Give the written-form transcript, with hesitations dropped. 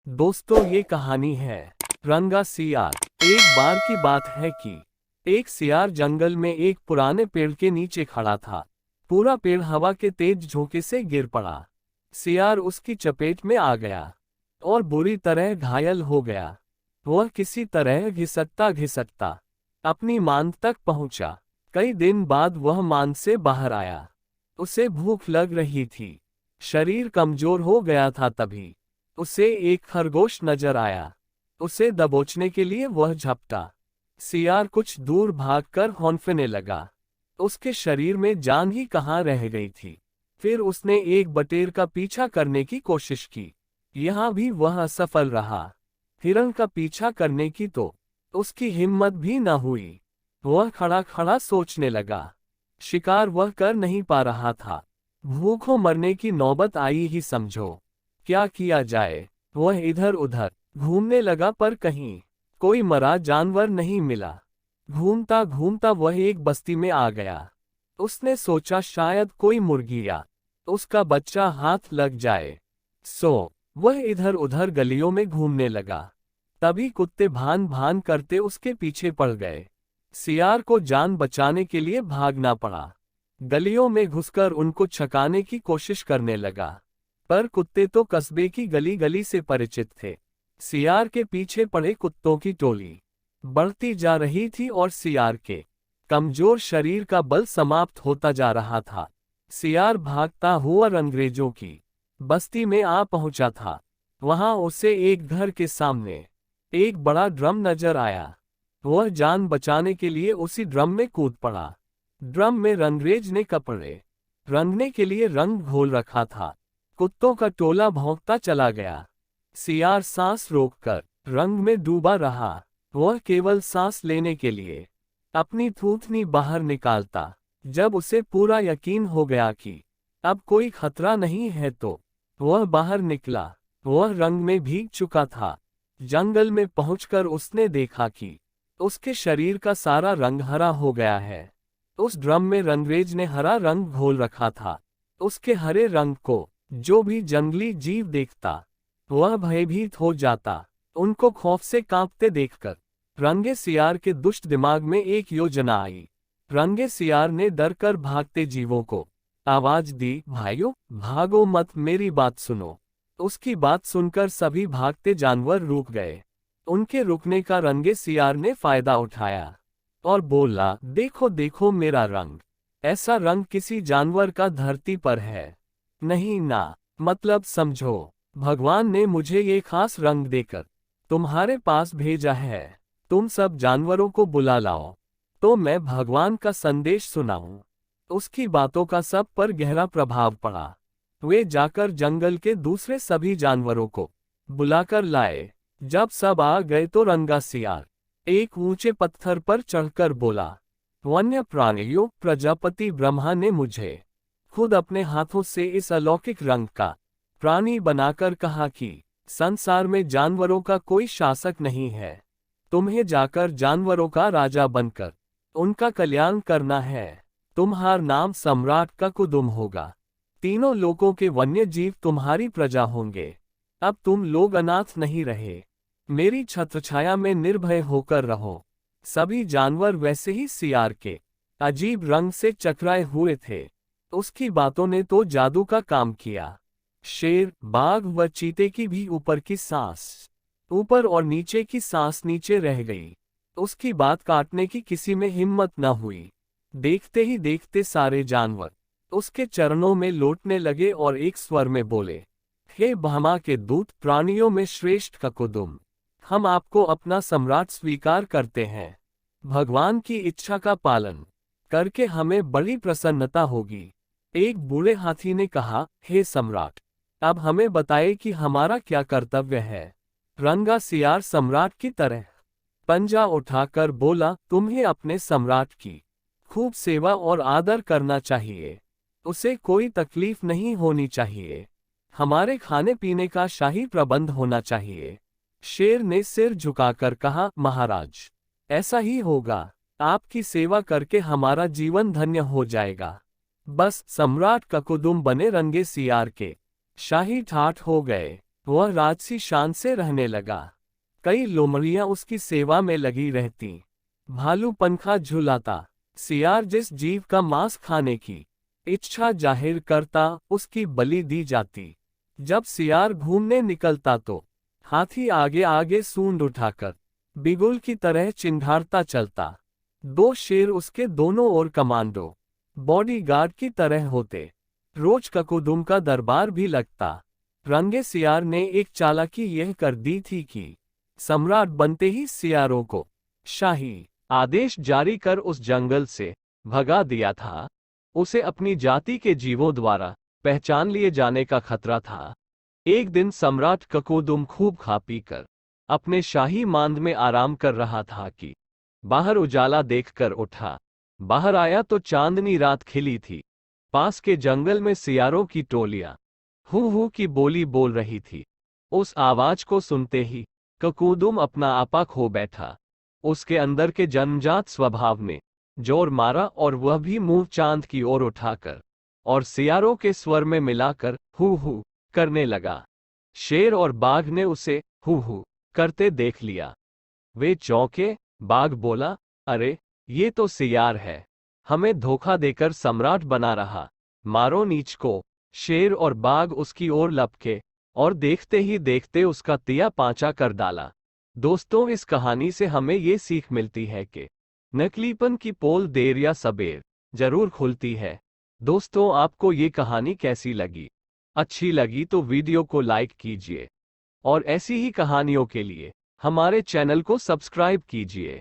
दोस्तों, ये कहानी है रंगा सियार। एक बार की बात है कि एक सियार जंगल में एक पुराने पेड़ के नीचे खड़ा था। पूरा पेड़ हवा के तेज झोंके से गिर पड़ा। सियार उसकी चपेट में आ गया और बुरी तरह घायल हो गया। वह किसी तरह घिसटता घिसटता अपनी मांद तक पहुंचा। कई दिन बाद वह मांद से बाहर आया। उसे भूख लग रही थी, शरीर कमजोर हो गया था। तभी उसे एक खरगोश नजर आया। उसे दबोचने के लिए वह झपटा। सियार कुछ दूर भागकर हौंफने लगा। उसके शरीर में जान ही कहाँ रह गई थी। फिर उसने एक बटेर का पीछा करने की कोशिश की। यहाँ भी वह असफल रहा। हिरण का पीछा करने की तो उसकी हिम्मत भी न हुई। वह खड़ा खड़ा सोचने लगा। शिकार वह कर नहीं पा रहा था। भूखों मरने की नौबत आई ही समझो। क्या किया जाए? वह इधर उधर घूमने लगा पर कहीं कोई मरा जानवर नहीं मिला। घूमता घूमता वह एक बस्ती में आ गया। उसने सोचा शायद कोई मुर्गी या उसका बच्चा हाथ लग जाए। वह इधर उधर गलियों में घूमने लगा। तभी कुत्ते भान भान करते उसके पीछे पड़ गए। सियार को जान बचाने के लिए भागना पड़ा। गलियों में घुसकर उनको छकाने की कोशिश करने लगा, पर कुत्ते तो कस्बे की गली गली से परिचित थे। सियार के पीछे पड़े कुत्तों की टोली बढ़ती जा रही थी और सियार के कमजोर शरीर का बल समाप्त होता जा रहा था। सियार भागता हुआ अंग्रेजों की बस्ती में आ पहुंचा था। वहां उसे एक घर के सामने एक बड़ा ड्रम नजर आया। वह जान बचाने के लिए उसी ड्रम में कूद पड़ा। ड्रम में अंग्रेज ने कपड़े रंगने के लिए रंग घोल रखा था। कुत्तों का टोला भौंकता चला गया। सियार सांस रोककर रंग में डूबा रहा। वह केवल सांस लेने के लिए अपनी थूथनी बाहर निकालता। जब उसे पूरा यकीन हो गया कि अब कोई खतरा नहीं है तो वह बाहर निकला। वह रंग में भीग चुका था। जंगल में पहुंचकर उसने देखा कि उसके शरीर का सारा रंग हरा हो गया है। उस ड्रम में अंग्रेज ने हरा रंग घोल रखा था। उसके हरे रंग को जो भी जंगली जीव देखता वह भयभीत हो जाता। उनको खौफ से कांपते देखकर रंगे सियार के दुष्ट दिमाग में एक योजना आई। रंगे सियार ने डरकर भागते जीवों को आवाज दी, भाइयों भागो मत, मेरी बात सुनो। उसकी बात सुनकर सभी भागते जानवर रुक गए। उनके रुकने का रंगे सियार ने फायदा उठाया और बोला, देखो देखो मेरा रंग। ऐसा रंग किसी जानवर का धरती पर है नहीं ना। मतलब समझो, भगवान ने मुझे ये खास रंग देकर तुम्हारे पास भेजा है। तुम सब जानवरों को बुला लाओ तो मैं भगवान का संदेश सुनाऊं। उसकी बातों का सब पर गहरा प्रभाव पड़ा। वे जाकर जंगल के दूसरे सभी जानवरों को बुलाकर लाए। जब सब आ गए तो रंगा सियार एक ऊंचे पत्थर पर चढ़कर बोला, वन्य प्राणियों, प्रजापति ब्रह्मा ने मुझे खुद अपने हाथों से इस अलौकिक रंग का प्राणी बनाकर कहा कि संसार में जानवरों का कोई शासक नहीं है। तुम्हें जाकर जानवरों का राजा बनकर उनका कल्याण करना है। तुम्हारा नाम सम्राट का कुदुम होगा। तीनों लोकों के वन्य जीव तुम्हारी प्रजा होंगे। अब तुम लोग अनाथ नहीं रहे। मेरी छत्रछाया में निर्भय होकर रहो। सभी जानवर वैसे ही सियार के अजीब रंग से चकराए हुए थे। उसकी बातों ने तो जादू का काम किया। शेर, बाघ व चीते की भी ऊपर की सांस ऊपर और नीचे की सांस नीचे रह गई। उसकी बात काटने की किसी में हिम्मत न हुई। देखते ही देखते सारे जानवर उसके चरणों में लौटने लगे और एक स्वर में बोले, हे ब्रह्मा के दूत, प्राणियों में श्रेष्ठ ककुदुम, हम आपको अपना सम्राट स्वीकार करते हैं। भगवान की इच्छा का पालन करके हमें बड़ी प्रसन्नता होगी। एक बूढ़े हाथी ने कहा, हे सम्राट, अब हमें बताए कि हमारा क्या कर्तव्य है। रंगा सियार सम्राट की तरह पंजा उठाकर बोला, तुम्हें अपने सम्राट की खूब सेवा और आदर करना चाहिए। उसे कोई तकलीफ नहीं होनी चाहिए। हमारे खाने पीने का शाही प्रबंध होना चाहिए। शेर ने सिर झुकाकर कहा, महाराज, ऐसा ही होगा। आपकी सेवा करके हमारा जीवन धन्य हो जाएगा। बस सम्राट ककुदुम बने रंगे सियार के शाही ठाठ हो गए। वह राजसी शान से रहने लगा। कई लोमड़ियां उसकी सेवा में लगी रहती। भालू पंखा झुलाता। सियार जिस जीव का मांस खाने की इच्छा जाहिर करता, उसकी बलि दी जाती। जब सियार घूमने निकलता तो हाथी आगे आगे सूंड उठाकर बिगुल की तरह चिंघाड़ता चलता। दो शेर उसके दोनों ओर कमांडो बॉडीगार्ड की तरह होते। रोज ककुदुम का दरबार भी लगता। रंगे सियार ने एक चालाकी यह कर दी थी कि सम्राट बनते ही सियारों को शाही आदेश जारी कर उस जंगल से भगा दिया था। उसे अपनी जाति के जीवों द्वारा पहचान लिए जाने का खतरा था। एक दिन सम्राट ककुदुम खूब खा पी कर अपने शाही मांद में आराम कर रहा था कि बाहर उजाला देखकर उठा। बाहर आया तो चांदनी रात खिली थी। पास के जंगल में सियारों की टोलियां हू की बोली बोल रही थी। उस आवाज को सुनते ही ककुदुम अपना आपा खो बैठा। उसके अंदर के जन्मजात स्वभाव ने जोर मारा और वह भी मुंह चांद की ओर उठाकर और सियारों के स्वर में मिलाकर हू करने लगा। शेर और बाघ ने उसे हू करते देख लिया। वे चौंके। बाघ बोला, अरे ये तो सियार है, हमें धोखा देकर सम्राट बना रहा, मारो नीच को। शेर और बाघ उसकी ओर लपके और देखते ही देखते उसका तिया पांचा कर डाला। दोस्तों, इस कहानी से हमें ये सीख मिलती है कि नकलीपन की पोल देर या सबेर जरूर खुलती है। दोस्तों, आपको ये कहानी कैसी लगी? अच्छी लगी तो वीडियो को लाइक कीजिए और ऐसी ही कहानियों के लिए हमारे चैनल को सब्सक्राइब कीजिए।